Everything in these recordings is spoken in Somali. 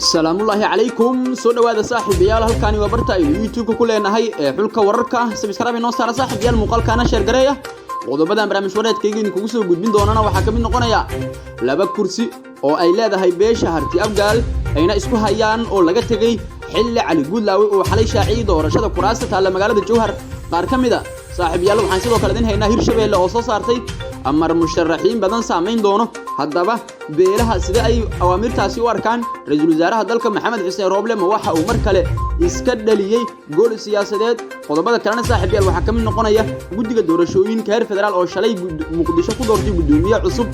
السلام الله عليكم سو dhawaada saaxiibayaal halkaani waa barta aynu YouTube ku leenahay ee xulka wararka subscribe inoo saara saaxiibayaal muuqaalkaana share gareeya qodobadan barnaamij wareedkayga idin kugu soo gudbin doonana waxa kamid noqonaya laba kursi oo ay leedahay beesha harti abgaal ayna isku hayaan oo laga tagay xilli cali guudlaawe oo xalay shaaciyay doorashada kuraasta taala magaalada Jowhar qaar kamida saaxiibayaal waxaan sidoo kale idin haynaa Hirshabeelle oo soo saartay amar musharaxiin badan saameyn doono haddaba beelaha sida ay awaamirtaasi u arkaan ra'iisul wasaaraha dalka Maxamed Xuseen Rooble ma waxa uu mar kale iska dhaliyay gool siyaasadeed qodobada kalena saaxiibayaal waxa kamid noqonaya guddiga doorashooyinka heer federaal oo shalay Muqdisho ku doortay gudoomiye cusub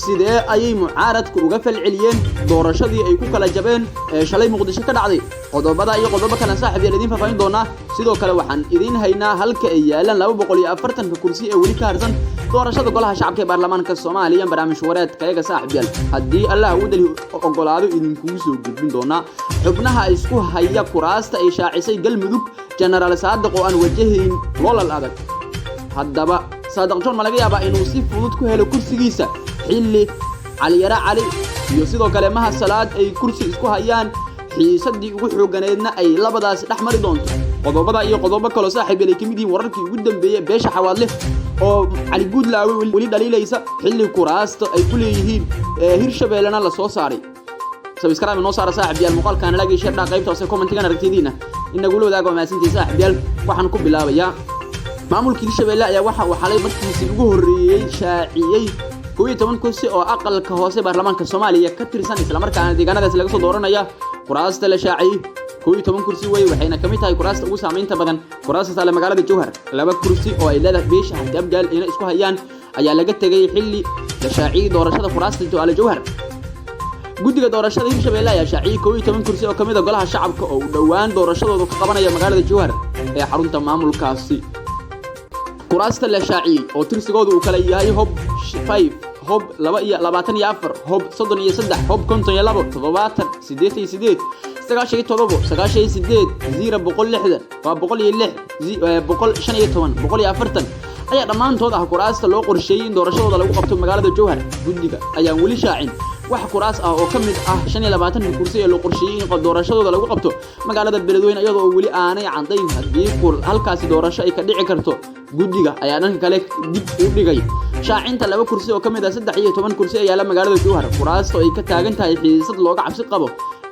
sidee ayay mucaaradku uga falceliyeen doorashadii ay ku kala jabeen shalay Muqdisho ka dhacday qodobada iyo qodobo kale saaxiibayaal idin faahfaahin doona sidoo kale waxaan idin haynaa halka ay yaalaan 240 kursi ee wali ka harsan doorashada golaha shacabka ee baarlamaanka Soomaaliya barnaamij wareedkayga saaxiibayaal haddii Allah uu dali ogolaado idinku soo gudbin doona xubnaha isku haya kuraasta ay shaacisay galmudug General Saadiq oo aan wajahayn loolal adag haddaba Saadiq John ma laga yaabaa inuu si fudud ku helo kursigiisa xilli cali yara cali iyo sidoo kale maha salaad ay kursi isku hayaan xiisadii ugu xooganeedna ay labadaas dhaxmari doonto qodobada iyo qodobo kale saaxiibayaal ay kamid yihiin wararkii ugu dambeeyay beesha xawaadle oo cali guudlaawe wali dhaliilaysa xilli kuraasta ay ku leeyihiin Hirshabeellena la soo saaray subscribe inoo saara saaxiibayaal muuqaalkaana laga share qaybta hoose comment-ka aragtidiina inagu la wadaago maasintii saaxiibayaal waxaan ku bilaabayaa maamulka Hirshabeelle ayaa waxa uu xalay markiisii ugu horeeyay shaaciyay 12 kursi oo aqalka hoose baarlamaanka Soomaaliya ka tirsan isla markaana deegaanadaas laga soo dooranaya kuraasta la shaaciyay 12 kursi way waxayna kamid tahay kuraasta ugu saameynta badan kuraasta taala magaalada Jowhar laba kursi oo ay leedahay beesha harti abgaal inay isku hayaan ayaa laga tagay xilli la shaaciyay doorashada kuraasta taala Jowhar guddiga doorashada Hirshabeelle ayaa shaaciyay 12 kursi oo kamid ah golaha shacabka oo dhawaan doorashadooda ka qabanaya magaalada Jowhar ee xarunta maamulkaasi kuraasta la shaaciyay oo tirsigoodu uu kala yahay hob 5 hob 24 hob 33 hob 52 78 ayaa dhamaantood ah kuraasta loo qorsheeyay in doorashadooda lagu qabto magaalada Jowhar guddiga ayaa wali shaacin wax kuraas ah oo kamid ah 25 kursi ee loo qorsheeyay in doorashadooda lagu qabto magaalada Beledweyne iyadoo wali aanay cadeyn hadii halkaasi doorasho ay ka dhici karto guddiga ayaa dhanka kale dib u dhigay shaacinta laba kursi oo kamid ah 13 kursi ayaa la magaalada Jowhar kuraasta ay ka taagan tahay xiisad looga cabsi qabo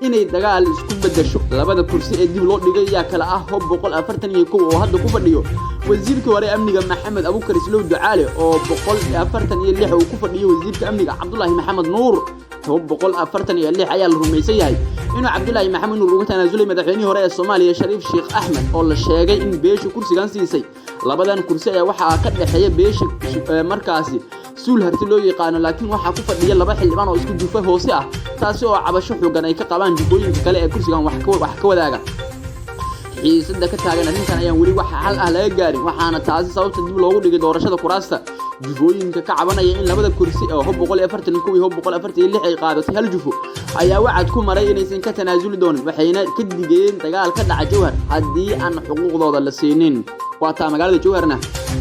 inay dagaal isku bedesho labada kursi ee dib loo dhigay ayaa kala ah hob 141 oo hadda ku fadhiyo wasiirka hore amniga Maxamed Abuukar Islow Ducaale oo 146 uu ku fadhiyo wasiirka amniga Cabdullaahi Maxamed Nuur hob 146 ayaa la rumaysan yahay inuu Cabdullaahi Maxamed Nuur uga tanaasulay madaxweynihii hore ee Soomaaliya Shariif Sheekh Axmed oo la sheegay in beesha kursigan siisay labadan kursi ayaa waxa ka dhaxeeya beesha markaasi suul harti loo yaqaan laakiin waxa ku fadhiya laba xildhibaan oo isku duufay hoose ah taasi oo cabasho xooggan ay ka qabaan jubooyinka kale ee kursigan wax ka wadaaga xiisada ka taagan arrintan ayaan wali wax xal ah laga gaarin waxaana taasi sababta dib loogu dhigay doorashada kuraasta jubooyinka ka cabanaya in labada kursi oo hob 141 hob 146 ay qaadatay hal jufo ayaa wacad ku maray inaysan ka tanaasuli doonin waxayna ka digeen dagaal ka dhaca Jowhar haddii aan xuquuqdooda la siinin waata magaalada Jowharna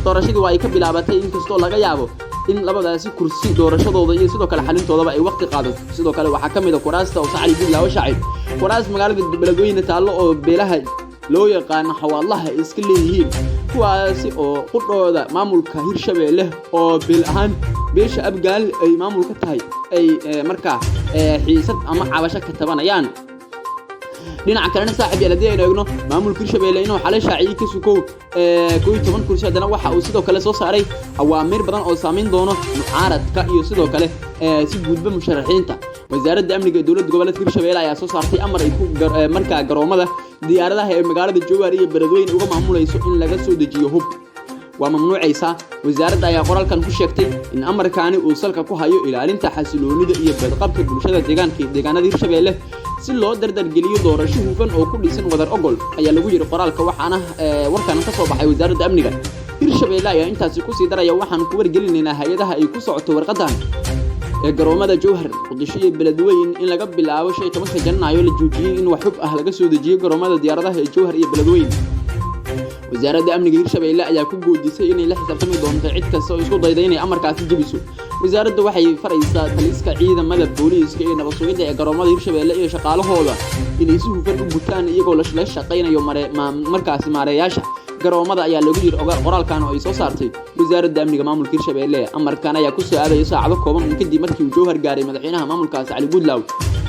doorashadii waa ay ka bilaabatay inkastoo laga yaabo in labadaasi kursi doorashadooda iyo sidoo kale xalintoodaba ay waqti qaadato sidoo kale waxa kamid ah kuraasta oo Sacali Guudlaawe shaacay kuraas magaalada Beledweyne taalo oo beelaha loo yaqaan xawaalaha iska leeyihiin kuwaasi oo qudhooda maamulka Hirshabeelle oo beel ahaan beesha abgaal ay maamulka tahay ay markaa xiisad ama cabasho ka tabanayaan dhinaca kalena saaxiibayaal hadii aynu eegno maamulka Hirshabeelle inuu xalay shaaciyay ka sukow 12 kursi hadana waxa uu sidoo kale soo saaray awaamir badan oo saameyn doono mucaaradka iyo sidoo kale si gudba musharaxiinta wasaaradda amniga ee dawladda gobolka Hirshabeelle ayaa soo saartay amar ay ku markaa garoomada diyaaradaha ee magaalada Jowhar iyo Beledweyne uga maamulayso in laga soo dejiyo hub waa mamnuucaysa wasaaradda ayaa qoraalkan ku sheegtay in amarkaani uu salka ku hayo ilaalinta xasiloonida iyo badqabka bulshada deegaanada Hirshabeelle si loo dardar geliyo doorasho hufan oo ku dhisan wadar ogol ayaa lagu yiri qoraalka waxaana warkan ka soo baxay wasaaradda amniga Hirshabeelle ayaa intaas ku sii daraya waxaan ku wargelinaynaa hay'adaha ay ku socoto warqadan ee garoomada Jowhar Muqdisho iyo Beledweyne in laga bilaabo 15 Janaayo la joojiyay in wax xub ah laga soo dejiyo garoomada diyaaradaha ee Jowhar iyo Beledweyne wasaaradda amniga Hirshabeelle ayaa ku goodisay inay la xisaabtami doonto cid kasta oo isku dayday inay amarkaasi jabiso wasaaraddu waxay faraysaa taliska ciidamada booliiska iyo nabad sugidda ee garoomada Hirshabelle iyo shaqaalahooda inay si hufan u gutaan iyagoo la shaqeynayo markaasi maareeyaasha garoomada ayaa lagu yiri qoraalkan oo ay soo saartay wasaaradda amniga maamulka Hirshabelle. amarkan ayaa ku soo aaday saacado kooban kadib markii uu Jowhar gaaray madaxweynaha maamulkaas Cali Gudlaawe.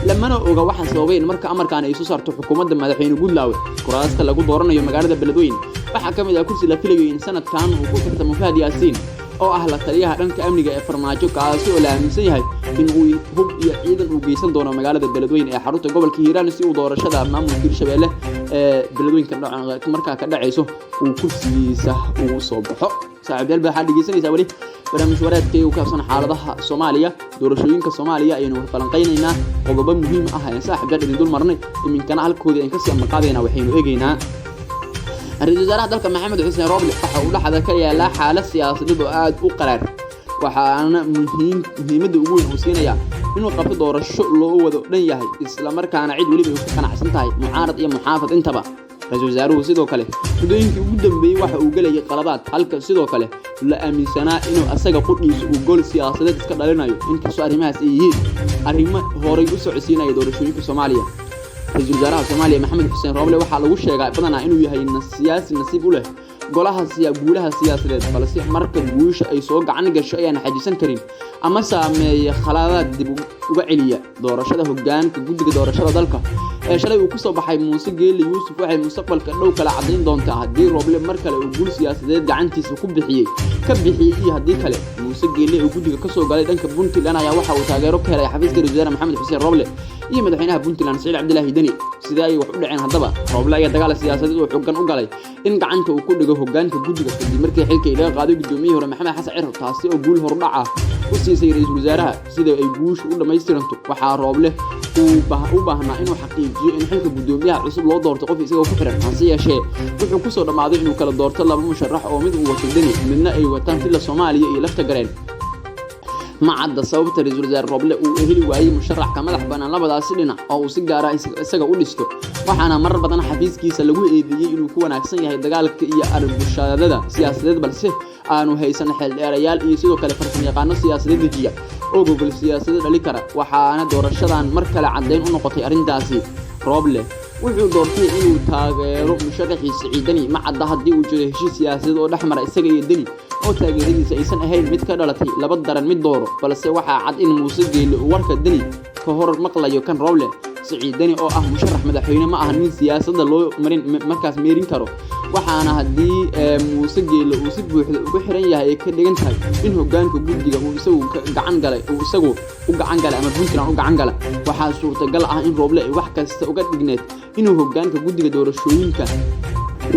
lamana oga waxa sababay in marka amarkan ay soo saarto xukuumadda madaxweyne Gudlaawe kuraasta lagu dooranayo magaalada Beledweyne. waxa kamid ah kursi la filayo in sanadkan uu ku tartamo Fahad Yaasiin oo ah la taliyaha dhanka amniga ee farmaajo, kaasi oo la aaminsan yahay in uu hub iyo ciidan u geysan doono magaalada Beledweyne ee xarunta gobolka Hiiraan si uu doorashada maamulka Hirshabelle Beledweyne markaa ka dhacayso uu kursigiisa ugu soo baxo. saaxiibayaal waxaad dhegeysanaysaa wali barnaamij wareedkii ka saabsan xaaladaha Soomaaliya, doorashooyinka Soomaaliya ayaynu falanqeynaynaa qodobo muhiim ah ee saaxiibayaal idin dul marnay iminkana halkoodii aan ka sii maqaadayna waxaynu eegaynaa رئيس وزراء dalka Maxamed Xuseen Roble waxa uu dhaxda ka yeelaa xaalad siyaasadeed oo aad u qaraar. waxaana muhiimada ugu weyn uu siinaya inuu qabto doorasho loo wado dhan yahay isla markaana cid waliba ay ku qanacsan tahay mucaarad iyo muxaafad intaba. ra'iisul wasaaruhu sidoo kale mudooyinkii ugu dambeeyay waxa uu galay qalabaad halka sidoo kale la aaminsanaa inuu asaga qudhiisu uu gol siyaasadeed iska dhalinayo inkastoo arrimahaas ay yihiin arrimo horay u socodsiinaya doorashooyinka Soomaaliya. ra'iisul wasaaraha Soomaaliya Maxamed Xuseen Roble waxa lagu sheegay badanaa inuu yahay siyaasi nasiib u leh golaha guulaha siyaasadeed, balse marka guusha ay soo gacan gasho ayaan xajisan karin ama saameeyo khaladaad dib uga celiya doorashada hoggaanka guddiga doorashada dalka ee shalay uu ku soo baxay Muuse Geeli Yuusuf. waxay mustaqbalka dhow kala cadeyn doontaa haddii Roble mar kale uu guul siyaasadeed gacantiisa ku bixiyay iyo haddii kale Muuse Geeli uu guddiga ka soo galay dhanka Puntland ayaa waxa uu taageero ka helay xafiiska ra'iisul wasaare Maxamed Xuseen Roble iyo madaxweynaha Puntland Saciid Cabdilaahi Dani. sidoo ay wax u dhaceen haddaba Roble ayaa dagaal siyaasadeed oo xooggan u galay in gacanta uu ku dhigo hoggaanka guddiga kadib markii xilka laga qaaday gudoomiyihii hore Maxamed Xasan Cirro, taasi oo guul hordhac ah u siisay ra'iisul wasaaraha. sida ay guushu u dhameystiranto waxa Roble uu baahnaa inuu xaqiijiyo in xilka gudoomiyaha cusub loo doorto qof isagoo ku xiran, hase yeeshee wuxuu ku soo dhamaaday inuu kala doorto laba musharax oo mid uu wato Dani midna ay wataan filla Soomaaliya iyo lafta gareen. ma cadda sababta ra'iisul wasaare Roble uu heli waayay musharax ka madax banaan labadaas dhinac oo uu si gaar ah isaga u dhisto. waxaana marar badan xafiiskiisa lagu eedeeyay inuu ku wanaagsan yahay dagaalka iyo arbushaadada siyaasadeed, balse aanu haysan xil dheerayaal iyo sidoo kale farsamayaqaano siyaasadeed dejiya oo gobol siyaasadeed dhali kara. waxaana doorashadan mar kale cadeyn u noqotay arrintaasi. Roble wuxuu doortay inuu taageero musharaxiisa Dani. ma cadda haddii uu jiro heshiis siyaasadeed oo dhexmara isaga iyo Dani oo taageeradiisa aysan ahayn mid ka dhalatay laba daran mid dooro, balse waxaa cad in Muuse Geeli uu warka Dani ka hor maqlayo kan Roble. Saciid Dani oo ah musharax madaxweyne ma aha nin siyaasadda loo markaas meerin karo, waxaana haddii Muuse Geeli uu si buuxda ugu xiran yahay ay ka dhigan tahay in hoggaanka guddiga uu isagu gacan galay ama Puntland u gacan galay. waxaa suurtagal ah in Roble ay wax kasta uga dhigneed inuu hoggaanka guddiga doorashooyinka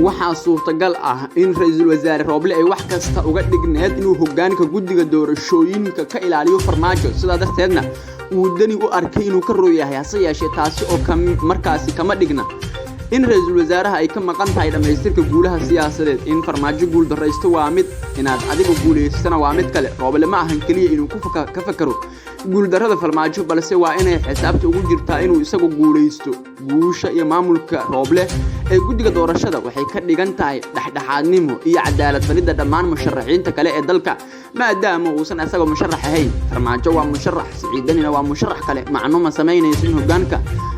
waxaa suurtagal ah in ra'iisul wasaare Roble ay wax kasta uga dhigneed inuu hoggaanka guddiga doorashooyinka ka ilaaliyo farmaajo, sidaa darteedna uu Dani u arkay inuu ka rooyahay. hase yeeshee taasi oo markaasi kama dhigna in ra'iisul wasaaraha ay ka maqan tahay dhamaystirka guulaha siyaasadeed. in farmaajo guul dareysto waa mid, inaad adigu guuleysana waa mid kale. Roble ma ahan kaliya inuu ka fakaro guul darrada farmaajo, balse waa inay xisaabta ugu jirtaa inuu isagu guuleysto. guusha iyo maamulka Roble ee guddiga doorashada waxay ka dhigan tahay dhexdhexaadnimo iyo cadaalad falidda dhammaan musharaxiinta kale ee dalka, maadaama uusan isaga musharax ahayn. farmaajo waa musharax, Saciid Danina waa musharax kale. macno ma sameynayso in hoggaanka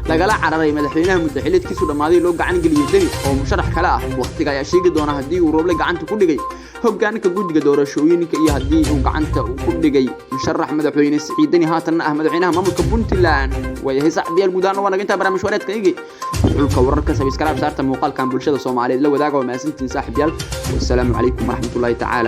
lagala cararay madaxweynaha muddaxileedkiisu dhamaaday loo gacan geliyo Dani oo musharax kale ah. waqtiga ayaa sheegi doona haddii uu Roble gacanta ku dhigay hoggaanka guddiga doorashooyinka iyo haddii uu gacanta ku dhigay musharax madaxweyne Saciid Dani haatanna ah madaxweynaha maamulka Puntland. way haysaa diyaar guudaan oo naga inta barnaamij wareedka igi xulka wararka subscribe saarta muuqaalkan bulshada Soomaaliyeed la wadaaga. waa maasantiin saaxiibayaal. wassalaamu calaykum waraxmatullaahi tacaala